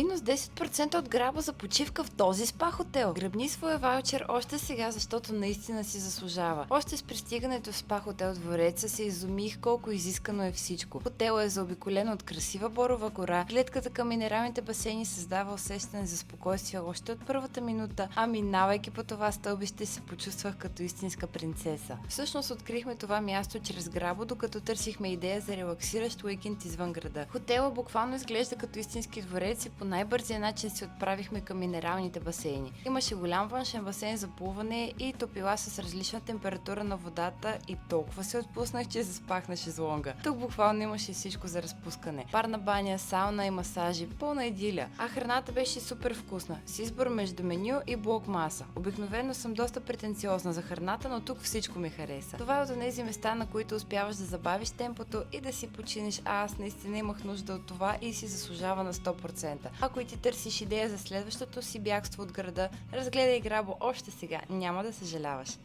Минус 10% от граба за почивка в този спа хотел. Гръбни своя ваучер още сега, защото наистина си заслужава. Още с пристигането в спа хотел Двореца се изумих колко изискано е всичко. Хотелът е заобиколен от красива борова гора, гледката към минералните басейни създава усещане за спокойствие още от първата минута, а минавайки по това стълбище се почувствах като истинска принцеса. Всъщност открихме това място чрез Грабо, докато търсихме идея за релаксиращ уикенд извън града. Хотелът буквално изглежда като истински дворец и по най-бързия начин се отправихме към минералните басейни. Имаше голям външен басейн за плуване и топила с различна температура на водата и толкова се отпуснах, че заспах на шезлонга. Тук буквално имаше всичко за разпускане. Парна баня, сауна и масажи, пълна идилия. А храната беше супер вкусна, с избор между меню и блок маса. Обикновено съм доста претенциозна за храната, но тук всичко ми хареса. Това е от тези места, на които успяваш да забавиш темпото и да си починеш, а аз наистина имах нужда от това и си заслужава на 100%. Ако и ти търсиш идея за следващото си бягство от града, разгледай Грабо още сега, няма да съжаляваш.